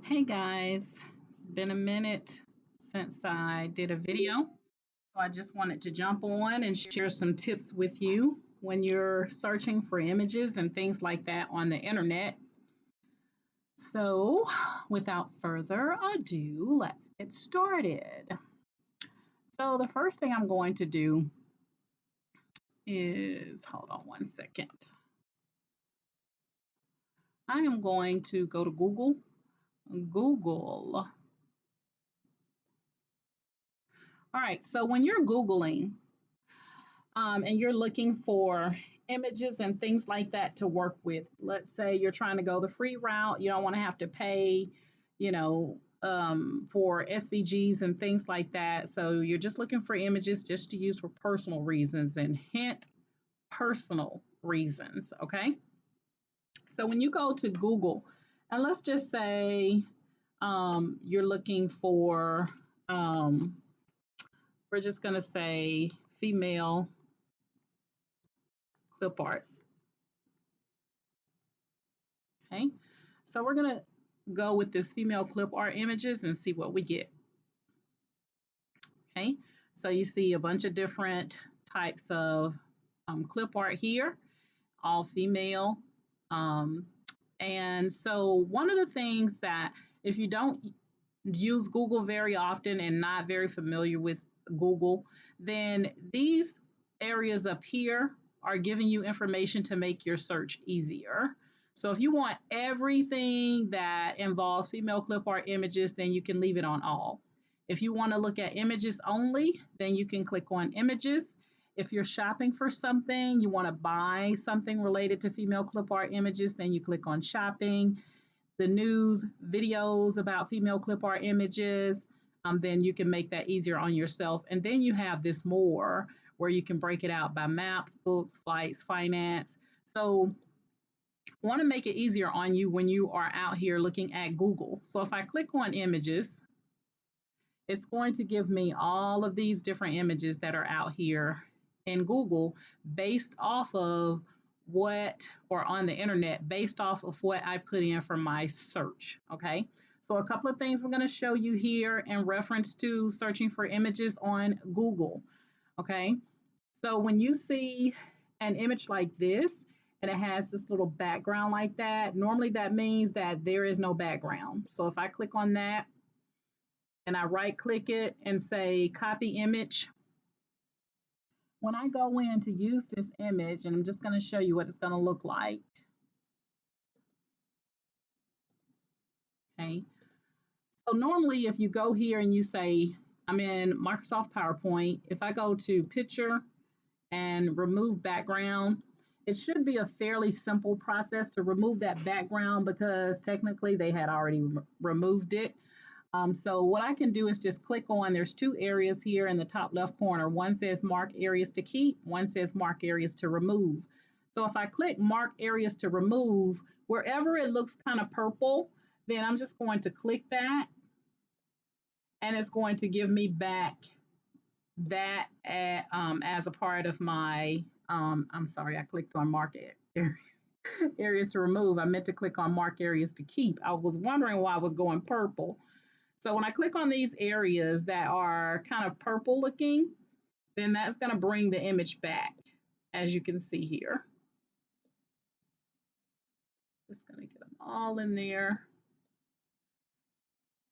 Hey guys, it's been a minute since I did a video, so I just wanted to jump on and share some tips with you when you're searching for images and things like that on the internet. So, without further ado, let's get started. So, the first thing I'm going to do is hold on one second. I am going to go to Google. Google. All right, so when you're Googling, and you're looking for images and things like that to work with. Let's say you're trying to go the free route, you don't want to have to pay, for SVGs and things like that. So you're just looking for images just to use for personal reasons, and hint, personal reasons. Okay. So when you go to Google, and let's just say you're looking for, we're just going to say female clip art. Okay, so we're gonna go with this female clip art images and see what we get. Okay, so you see a bunch of different types of clip art here, all female. Um, and so one of the things that if you don't use Google very often and not very familiar with Google, then these areas up here are giving you information to make your search easier. So if you want everything that involves female clip art images, then you can leave it on all. If you want to look at images only, then you can click on images. If you're shopping for something, you want to buy something related to female clip art images, then you click on shopping. The news, videos about female clip art images, then you can make that easier on yourself. And then you have this more where you can break it out by maps, books, flights, finance. So I want to make it easier on you when you are out here looking at Google. So if I click on images, it's going to give me all of these different images that are out here in Google based off of what, or on the internet, based off of what I put in for my search. Okay, so a couple of things I'm going to show you here in reference to searching for images on Google. Okay, so when you see an image like this and it has this little background like that, normally that means that there is no background. So if I click on that and I right click it and say copy image, when I go in to use this image, and I'm just going to show you what it's going to look like. Okay. So normally if you go here and you say, I'm in Microsoft PowerPoint, if I go to picture and remove background, it should be a fairly simple process to remove that background because technically they had already removed it. So what I can do is just click on, there's two areas here in the top left corner. One says mark areas to keep, one says mark areas to remove. So if I click mark areas to remove, wherever it looks kind of purple, then I'm just going to click that and it's going to give me back that as a part of my, I'm sorry, I clicked on mark areas to remove. I meant to click on mark areas to keep. I was wondering why I was going purple. So when I click on these areas that are kind of purple looking, then that's going to bring the image back, as you can see here. Just going to get them all in there.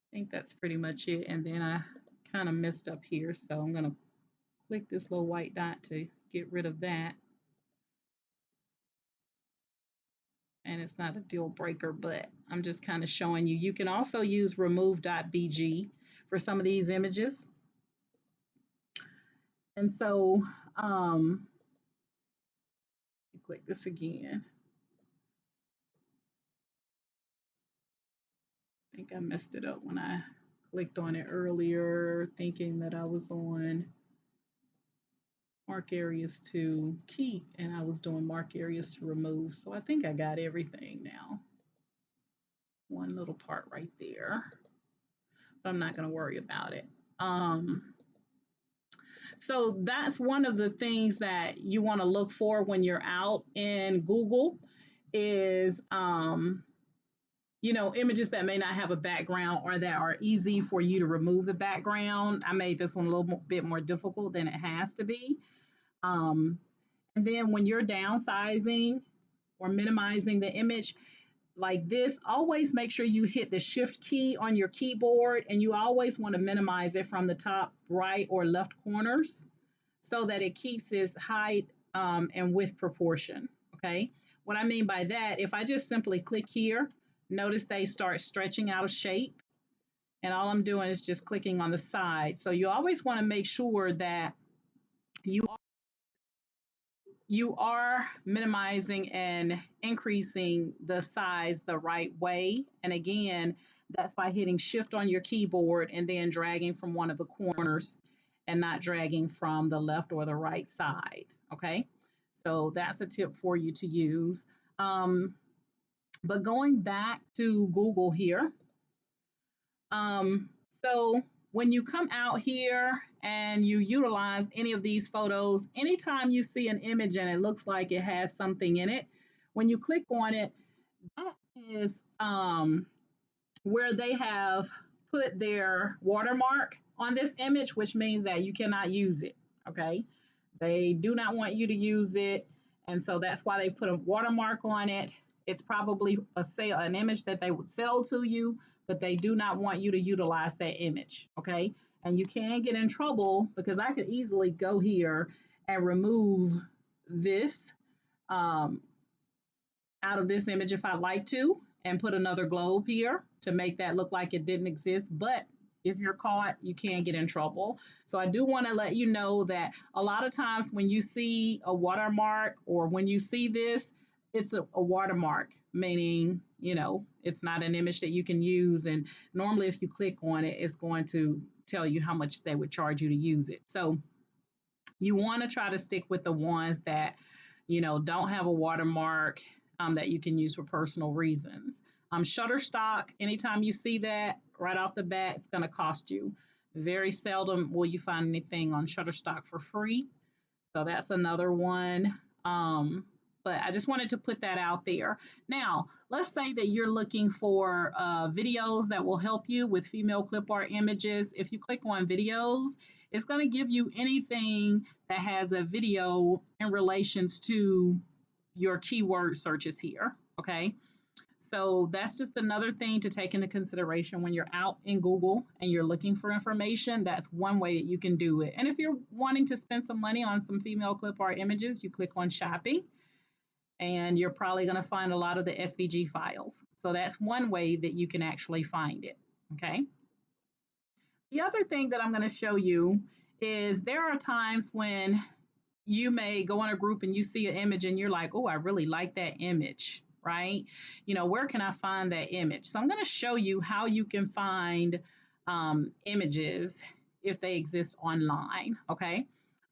I think that's pretty much it. And then I kind of messed up here, so I'm going to click this little white dot to get rid of that. And it's not a deal breaker, but I'm just kind of showing you. You can also use remove.bg for some of these images. And so click this again. I think I messed it up when I clicked on it earlier, thinking that I was on mark areas to keep and I was doing mark areas to remove. So I think I got everything now. One little part right there, but I'm not going to worry about it. So that's one of the things that you want to look for when you're out in Google is images that may not have a background or that are easy for you to remove the background. I made this one a little bit more difficult than it has to be. Um, and then when you're downsizing or minimizing the image like this, always make sure you hit the shift key on your keyboard, and you always want to minimize it from the top right or left corners so that it keeps its height and width proportion. Okay. What I mean by that, if I just simply click here, notice they start stretching out of shape. And all I'm doing is just clicking on the side. So you always want to make sure that you you are minimizing and increasing the size the right way. And again, that's by hitting shift on your keyboard and then dragging from one of the corners and not dragging from the left or the right side. Okay. So that's a tip for you to use. Um, but going back to Google here, um, so when you come out here and you utilize any of these photos, anytime you see an image and it looks like it has something in it, when you click on it, that is where they have put their watermark on this image, which means that you cannot use it. Okay. They do not want you to use it. And so that's why they put a watermark on it. It's probably an image that they would sell to you, but they do not want you to utilize that image. Okay. And you can get in trouble because I could easily go here and remove this um, out of this image if I'd like to and put another globe here to make that look like it didn't exist. But if you're caught, you can get in trouble. So I do want to let you know that a lot of times when you see a watermark or when you see this, it's a watermark, meaning, it's not an image that you can use. And normally if you click on it, it's going to tell you how much they would charge you to use it. So you want to try to stick with the ones that, don't have a watermark that you can use for personal reasons. Shutterstock, anytime you see that right off the bat, it's going to cost you. Very seldom will you find anything on Shutterstock for free. So that's another one. But I just wanted to put that out there. Now, let's say that you're looking for videos that will help you with female clip art images. If you click on videos, it's going to give you anything that has a video in relations to your keyword searches here. Okay. So that's just another thing to take into consideration when you're out in Google and you're looking for information. That's one way that you can do it. And if you're wanting to spend some money on some female clip art images, you click on shopping and you're probably going to find a lot of the SVG files. So that's one way that you can actually find it. Okay. The other thing that I'm going to show you is there are times when you may go in a group and you see an image and you're like, oh, I really like that image, right? Where can I find that image? So I'm going to show you how you can find images if they exist online, okay?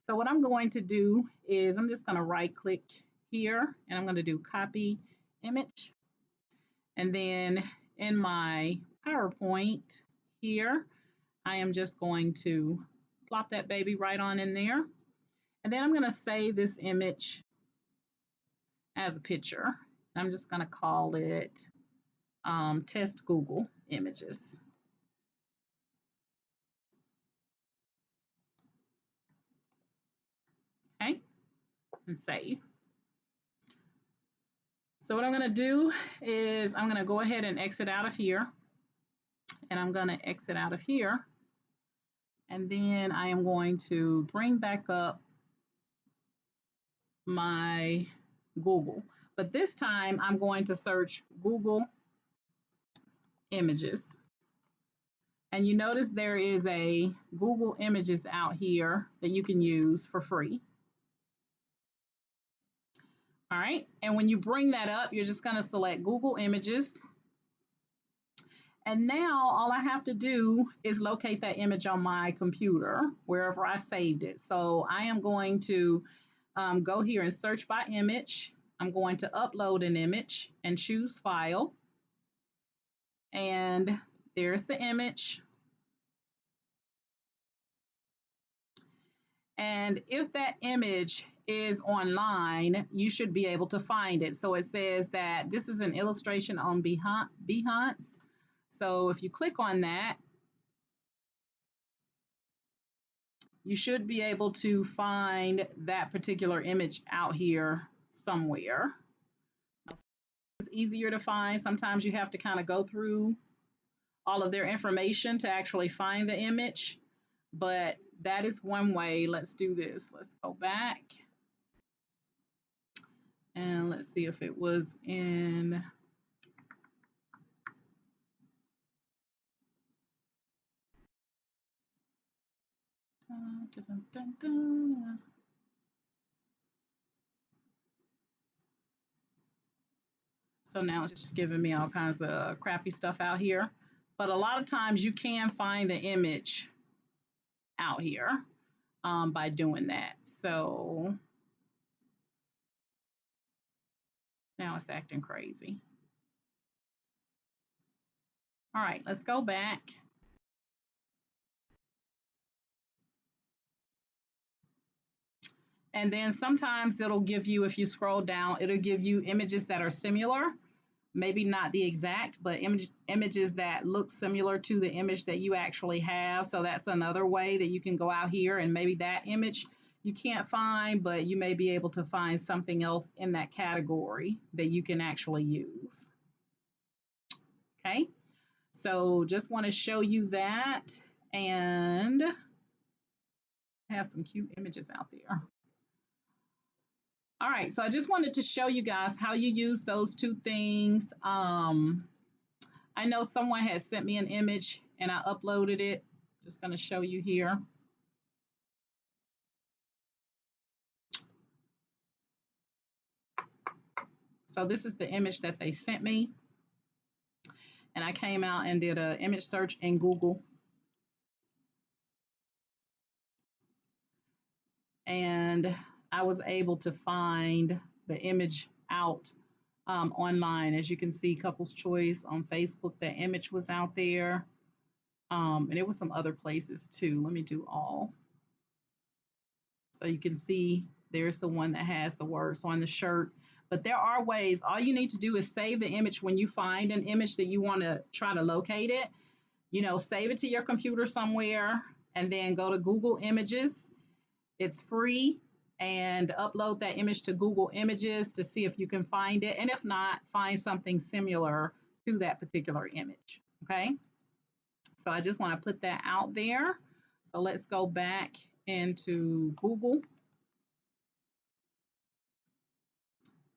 So what I'm going to do is I'm just going to right click here and I'm going to do copy image. And then in my PowerPoint here, I am just going to plop that baby right on in there. And then I'm going to save this image as a picture. I'm just going to call it test Google images. Okay, and save. So what I'm going to do is I'm going to go ahead and exit out of here. And I'm going to exit out of here. And then I am going to bring back up my Google. But this time I'm going to search Google images. And you notice there is a Google Images out here that you can use for free. All right, and when you bring that up, you're just going to select Google Images. And now all I have to do is locate that image on my computer, wherever I saved it. So I am going to go here and search by image. I'm going to upload an image and choose File. And there's the image. And if that image is online, you should be able to find it. So it says that this is an illustration on Behance. So if you click on that, you should be able to find that particular image out here somewhere. It's easier to find. Sometimes you have to kind of go through all of their information to actually find the image, but that is one way. Let's do this. Let's go back and let's see if it was in. Dun, dun, dun. So now it's just giving me all kinds of crappy stuff out here. But a lot of times you can find the image out here by doing that. So now it's acting crazy. All right, let's go back. And then sometimes it'll give you, if you scroll down, it'll give you images that are similar, maybe not the exact, but images that look similar to the image that you actually have. So that's another way that you can go out here, and maybe that image you can't find, but you may be able to find something else in that category that you can actually use. Okay, so just want to show you that, and have some cute images out there. All right, so I just wanted to show you guys how you use those two things. I know someone has sent me an image and I uploaded it. Just going to show you here. So this is the image that they sent me. And I came out and did an image search in Google. And I was able to find the image out online. As you can see, Couples Choice on Facebook, the image was out there. And it was some other places too. Let me do all. So you can see there's the one that has the words on the shirt. But there are ways. All you need to do is save the image when you find an image that you want to try to locate it. You know, save it to your computer somewhere and then go to Google Images. It's free, and upload that image to Google Images to see if you can find it. And if not, find something similar to that particular image. Okay. So I just want to put that out there. So let's go back into Google.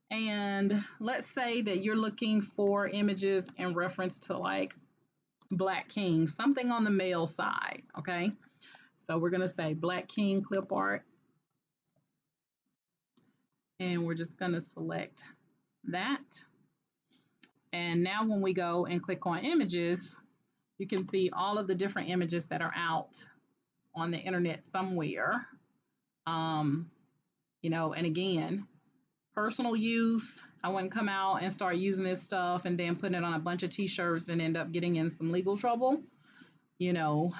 And let's say that you're looking for images in reference to like Black King, something on the male side, okay? So we're gonna say Black King clip art. And we're just gonna select that. And now when we go and click on images, you can see all of the different images that are out on the internet somewhere. You know, and again, personal use, I wouldn't come out and start using this stuff and then putting it on a bunch of t-shirts and end up getting in some legal trouble. You know,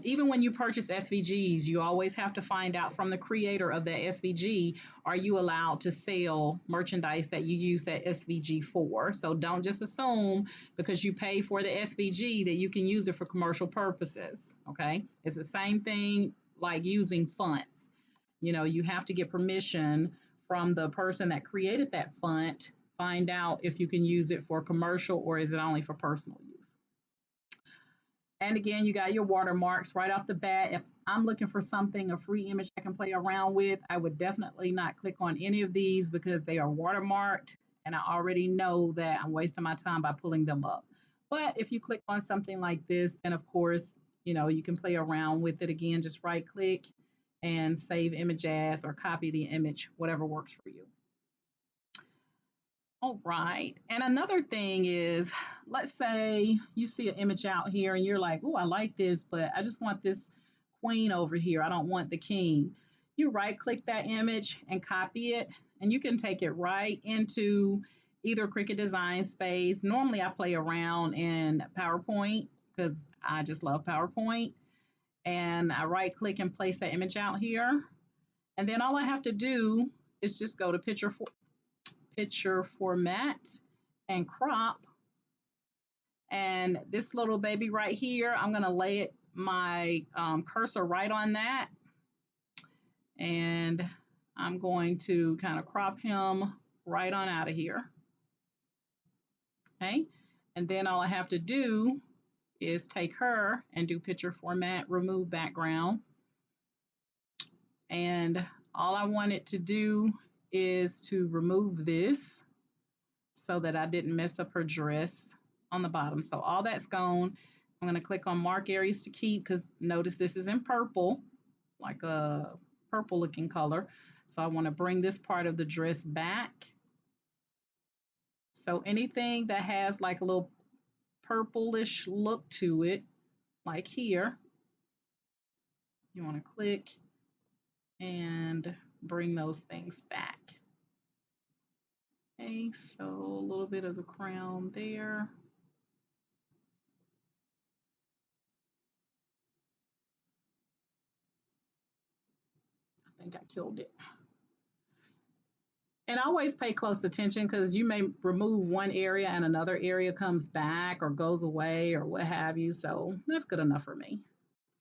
even when you purchase SVGs, you always have to find out from the creator of that SVG, are you allowed to sell merchandise that you use that SVG for? So don't just assume because you pay for the SVG that you can use it for commercial purposes, okay? It's the same thing like using fonts. You know, you have to get permission from the person that created that font, find out if you can use it for commercial or is it only for personal use. And again, you got your watermarks right off the bat. If I'm looking for something, a free image I can play around with, I would definitely not click on any of these because they are watermarked and I already know that I'm wasting my time by pulling them up. But if you click on something like this, then of course, you know, you can play around with it again, just right click and save image as or copy the image, whatever works for you. All right. And another thing is, let's say you see an image out here and you're like, oh, I like this, but I just want this queen over here. I don't want the king. You right click that image and copy it, and you can take it right into either Cricut Design Space. Normally I play around in PowerPoint because I just love PowerPoint. And I right click and place that image out here. And then all I have to do is just go to picture format and crop. And this little baby right here, I'm gonna lay it my cursor right on that. And I'm going to kind of crop him right on out of here. Okay. And then all I have to do is take her and do picture format, remove background. And all I wanted to do is to remove this so that I didn't mess up her dress on the bottom. So all that's gone. I'm going to click on mark areas to keep because notice this is in purple, like a purple looking color. So I want to bring this part of the dress back. So anything that has like a little purplish look to it, like here, you want to click and bring those things back. Okay, so a little bit of the crown there. I think I killed it. And always pay close attention because you may remove one area and another area comes back or goes away or what have you. So that's good enough for me.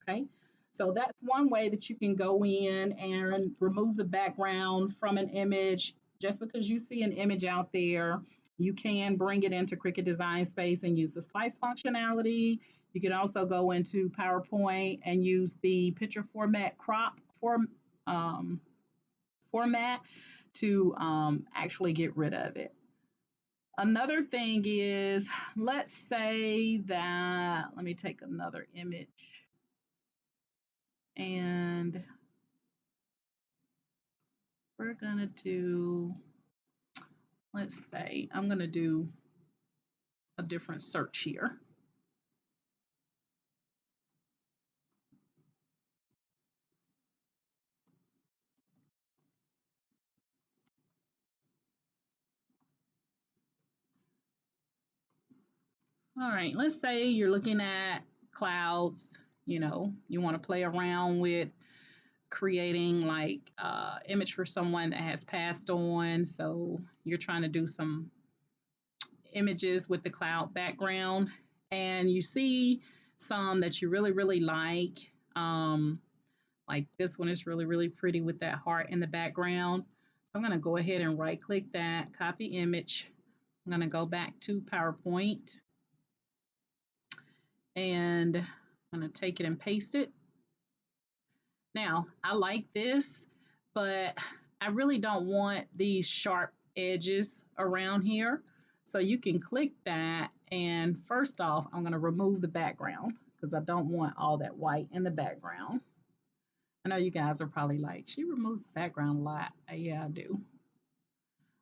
Okay. So that's one way that you can go in and remove the background from an image. Just because you see an image out there, you can bring it into Cricut Design Space and use the slice functionality. You can also go into PowerPoint and use the picture format crop format to actually get rid of it. Another thing is, let's say that, let me take another image and we're gonna do, let's say, I'm gonna do a different search here. All right, let's say you're looking at clouds, you know, you wanna play around with creating like image for someone that has passed on. So you're trying to do some images with the cloud background and you see some that you really, really like this one is really, really pretty with that heart in the background. So I'm gonna go ahead and right click that, copy image. I'm gonna go back to PowerPoint and I'm gonna take it and paste it. Now, I like this, but I really don't want these sharp edges around here. So you can click that, and first off, I'm gonna remove the background because I don't want all that white in the background. I know you guys are probably like, she removes the background a lot. Yeah, I do.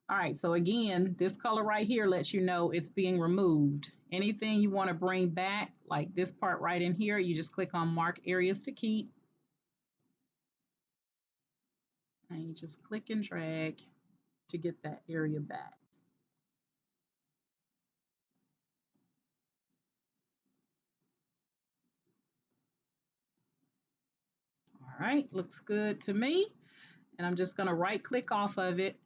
All right, so again, this color right here lets you know it's being removed. Anything you wanna bring back, like this part right in here, you just click on mark areas to keep. And you just click and drag to get that area back. All right, looks good to me. And I'm just gonna right click off of it.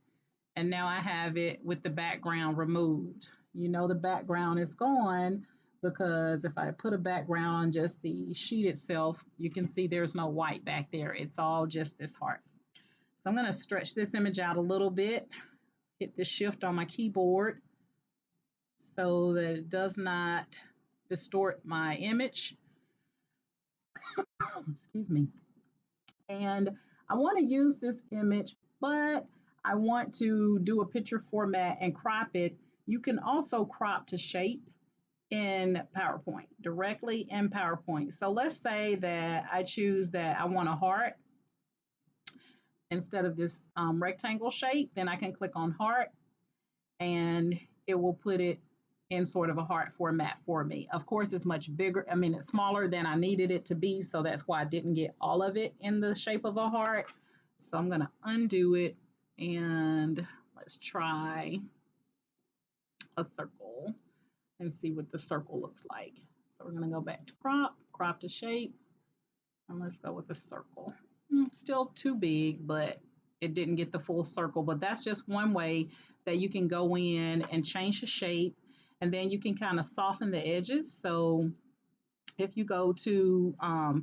And now I have it with the background removed. You know the background is gone because if I put a background on just the sheet itself, you can see there's no white back there. It's all just this heart. So I'm gonna stretch this image out a little bit, hit the shift on my keyboard so that it does not distort my image. Excuse me. And I want to use this image, but I want to do a picture format and crop it. You can also crop to shape in PowerPoint, directly in PowerPoint. So let's say that I choose that I want a heart instead of this rectangle shape, then I can click on heart and it will put it in sort of a heart format for me. Of course, it's much bigger. I mean, it's smaller than I needed it to be, so that's why I didn't get all of it in the shape of a heart. So I'm gonna undo it and let's try a circle and see what the circle looks like. So we're gonna go back to crop to shape, and let's go with a circle. Still too big, but it didn't get the full circle. But that's just one way that you can go in and change the shape, and then you can kind of soften the edges. So if you go to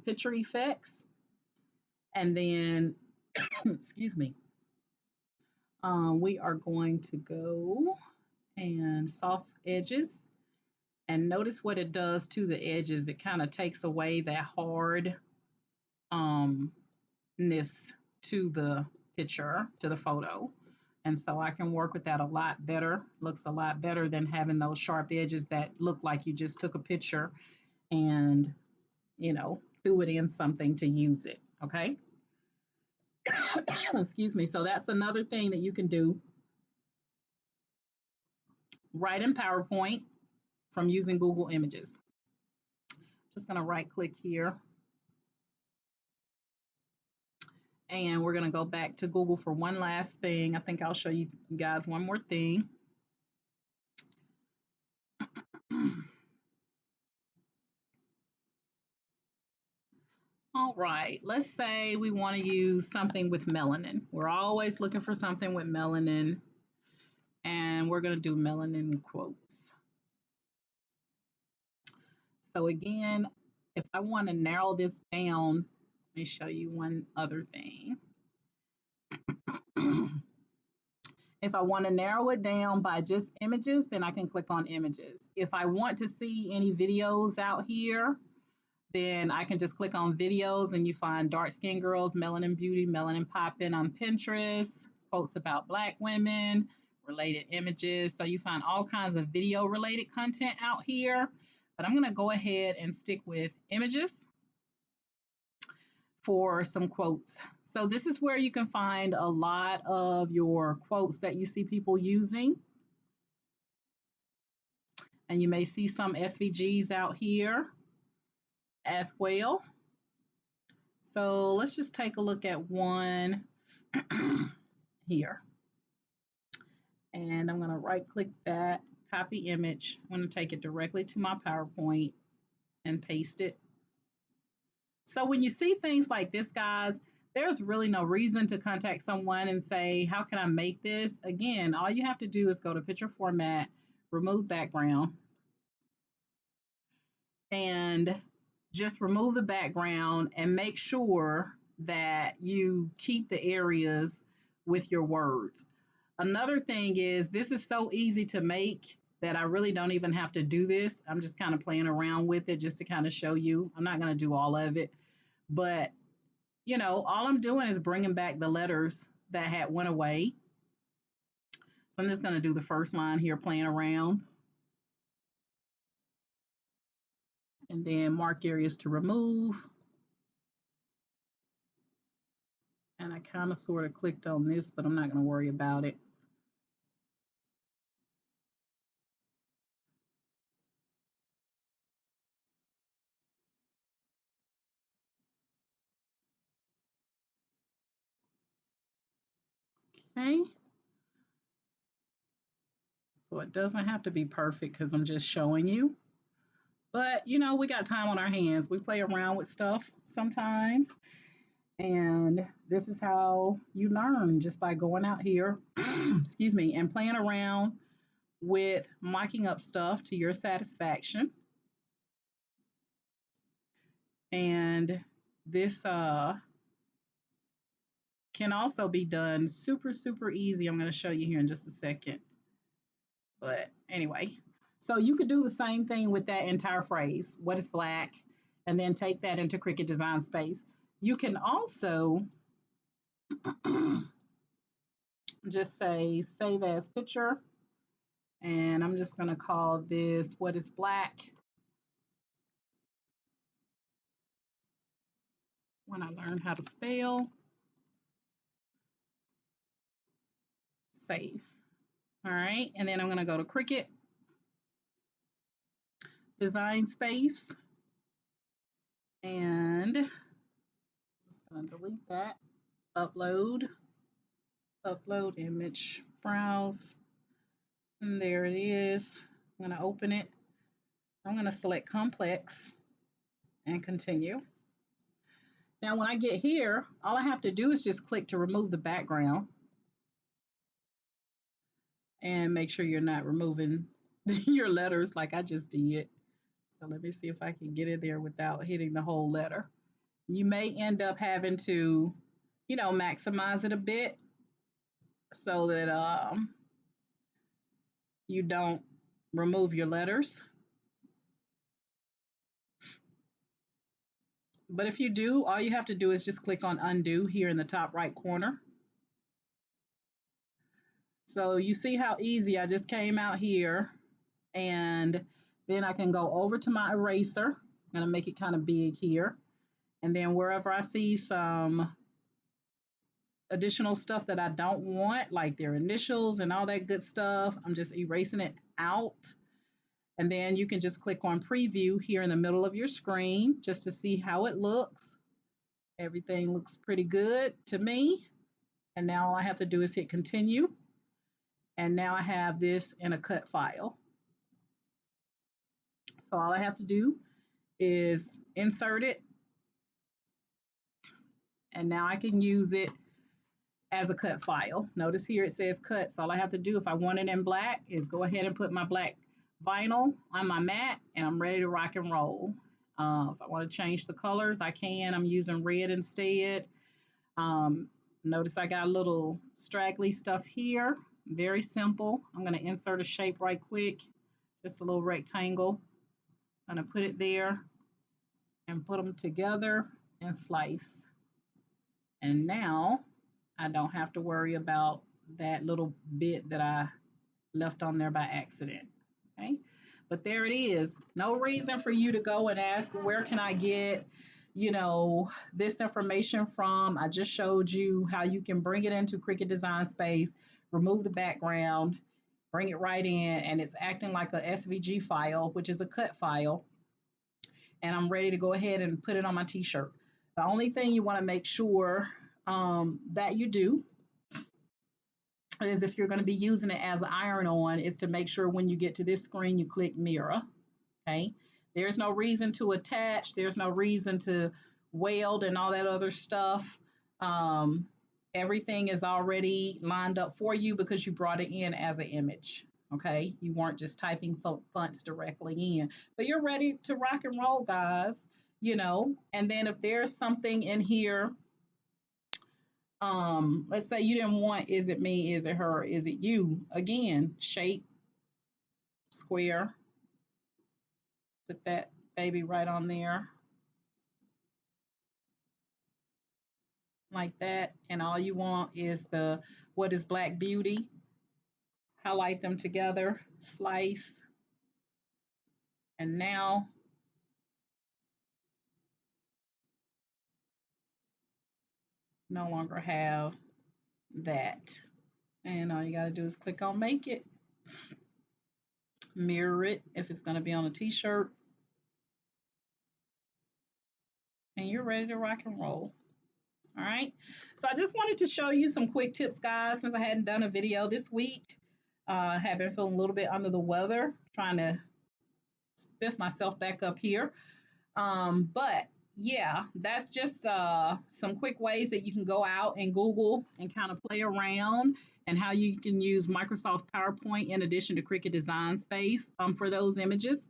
picture effects, and then excuse me, we are going to go and soft edges, and notice what it does to the edges. It kind of takes away that hard um, ness to the picture, to the photo. And so I can work with that a lot better. Looks a lot better than having those sharp edges that look like you just took a picture and, threw it in something to use it. Okay. Excuse me. So that's another thing that you can do right in PowerPoint from using Google Images. Just going to right click here. And we're going to go back to Google for one last thing. I think I'll show you guys one more thing. All right, let's say we want to use something with melanin. We're always looking for something with melanin, and we're going to do melanin quotes. So again, if I want to narrow this down, let me show you one other thing. If I want to narrow it down by just images, then I can click on images. If I want to see any videos out here, then I can just click on videos, and you find dark skinned girls, melanin beauty, melanin poppin' on Pinterest, quotes about Black women, related images. So you find all kinds of video related content out here. But I'm going to go ahead and stick with images for some quotes. So this is where you can find a lot of your quotes that you see people using. And you may see some SVGs out here as well. So let's just take a look at one here. And I'm going to right click that, copy image. I'm going to take it directly to my PowerPoint and paste it. So when you see things like this, guys, there's really no reason to contact someone and say, how can I make this? Again, all you have to do is go to picture format, remove background, and just remove the background and make sure that you keep the areas with your words. Another thing is, this is so easy to make that I really don't even have to do this. I'm just kind of playing around with it just to kind of show you. I'm not going to do all of it, but all I'm doing is bringing back the letters that had went away. So I'm just going to do the first line here, playing around, and then mark areas to remove. And I kind of sort of clicked on this, but I'm not going to worry about it. Okay. So it doesn't have to be perfect because I'm just showing you. But, we got time on our hands. We play around with stuff sometimes. And this is how you learn, just by going out here, excuse me, and playing around with mocking up stuff to your satisfaction. And this can also be done super, super easy. I'm going to show you here in just a second. But anyway, so you could do the same thing with that entire phrase, what is Black, and then take that into Cricut Design Space. You can also just say save as picture, and I'm just going to call this what is Black when I learn how to spell. Save. All right, and then I'm going to go to Cricut Design Space, and I'm just going to delete that. Upload image, browse, and there it is. I'm going to open it. I'm going to select complex and continue. Now, when I get here, all I have to do is just click to remove the background and make sure you're not removing your letters like I just did. So let me see if I can get in there without hitting the whole letter. You may end up having to, maximize it a bit so that you don't remove your letters. But if you do, all you have to do is just click on undo here in the top right corner. So you see how easy I just came out here, and then I can go over to my eraser. I'm gonna make it kind of big here. And then wherever I see some additional stuff that I don't want, like their initials and all that good stuff, I'm just erasing it out. And then you can just click on preview here in the middle of your screen just to see how it looks. Everything looks pretty good to me. And now all I have to do is hit continue. And now I have this in a cut file. So all I have to do is insert it. And now I can use it as a cut file. Notice here it says cut. So all I have to do if I want it in black is go ahead and put my black vinyl on my mat and I'm ready to rock and roll. If I want to change the colors, I can. I'm using red instead. Notice I got a little straggly stuff here. Very simple. I'm going to insert a shape right quick. Just a little rectangle. I'm going to put it there and put them together and slice. And now I don't have to worry about that little bit that I left on there by accident. Okay, but there it is. No reason for you to go and ask, where can I get, this information from? I just showed you how you can bring it into Cricut Design Space, remove the background, bring it right in, and it's acting like a SVG file, which is a cut file. And I'm ready to go ahead and put it on my t-shirt. The only thing you want to make sure that you do is, if you're going to be using it as an iron-on, is to make sure when you get to this screen, you click mirror. Okay. There's no reason to attach. There's no reason to weld and all that other stuff. Everything is already lined up for you because you brought it in as an image. Okay. You weren't just typing fonts directly in, but you're ready to rock and roll, guys. And then if there's something in here, let's say you didn't want, is it me, is it her, is it you? Again, shape, square, put that baby right on there like that. And all you want is the what is Black Beauty. Highlight them together, slice, and now no longer have that. And all you got to do is click on make it, mirror it if it's going to be on a t-shirt, and you're ready to rock and roll. All right. So I just wanted to show you some quick tips, guys, since I hadn't done a video this week. I have been feeling a little bit under the weather, trying to spiff myself back up here. But yeah, that's just some quick ways that you can go out and Google and kind of play around, and how you can use Microsoft PowerPoint in addition to Cricut Design Space for those images.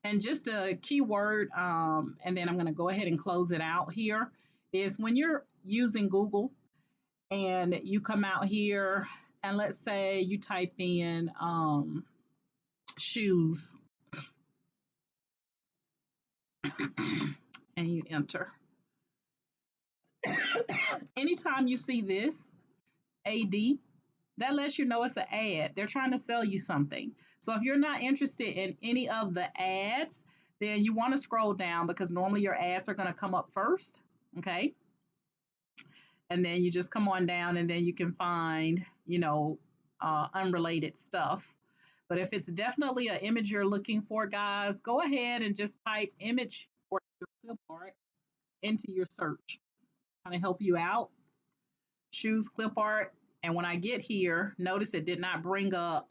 And just a keyword, and then I'm going to go ahead and close it out here, is when you're using Google and you come out here and let's say you type in shoes and you enter. Anytime you see this AD, that lets you know it's an ad. They're trying to sell you something. So if you're not interested in any of the ads, then you want to scroll down, because normally your ads are going to come up first. Okay. And then you just come on down and then you can find, unrelated stuff. But if it's definitely an image you're looking for, guys, go ahead and just type image or your clip art into your search. Kind of help you out. Choose clip art. And when I get here, notice it did not bring up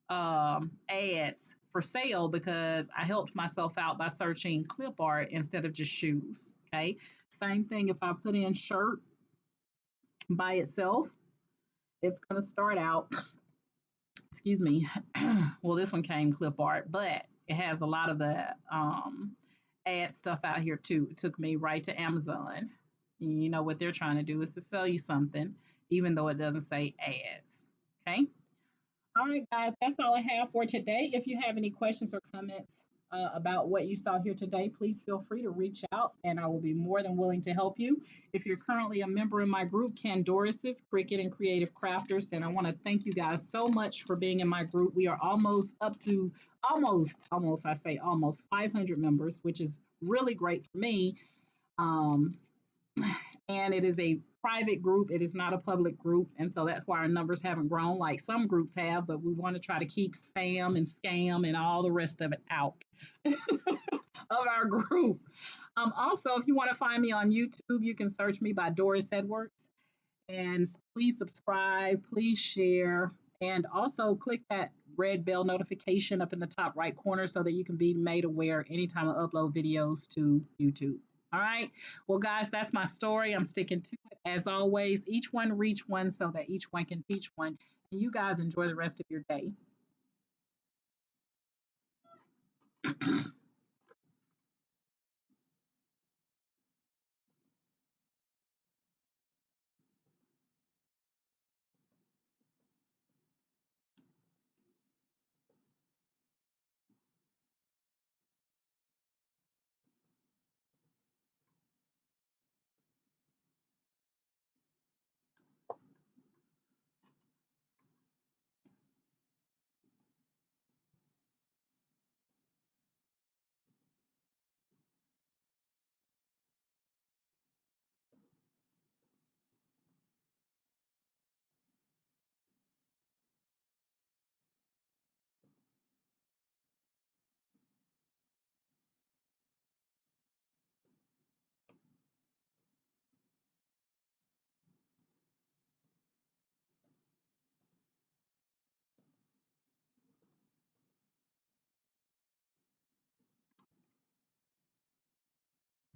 ads for sale, because I helped myself out by searching clip art instead of just shoes. Okay. Same thing if I put in shirt by itself, it's going to start out, excuse me. Well, this one came clip art, but it has a lot of the ad stuff out here too. It took me right to Amazon. You know what they're trying to do is to sell you something, even though it doesn't say ads. Okay. All right, guys, that's all I have for today. If you have any questions or comments about what you saw here today, please feel free to reach out and I will be more than willing to help you. If you're currently a member in my group, Candoris's Cricut and Creative Crafters, and I want to thank you guys so much for being in my group. We are almost up to I say almost 500 members, which is really great for me. Um, and it is a private group. It is not a public group, and so that's why our numbers haven't grown like some groups have. But we want to try to keep spam and scam and all the rest of it out of our group. Also, if you want to find me on YouTube, you can search me by Doris Edwards, and please subscribe, please share, and also click that red bell notification up in the top right corner so that you can be made aware anytime I upload videos to YouTube. All right. Well, guys, that's my story. I'm sticking to it. As always, each one reach one so that each one can teach one. And you guys enjoy the rest of your day.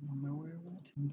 I don't know where it went to.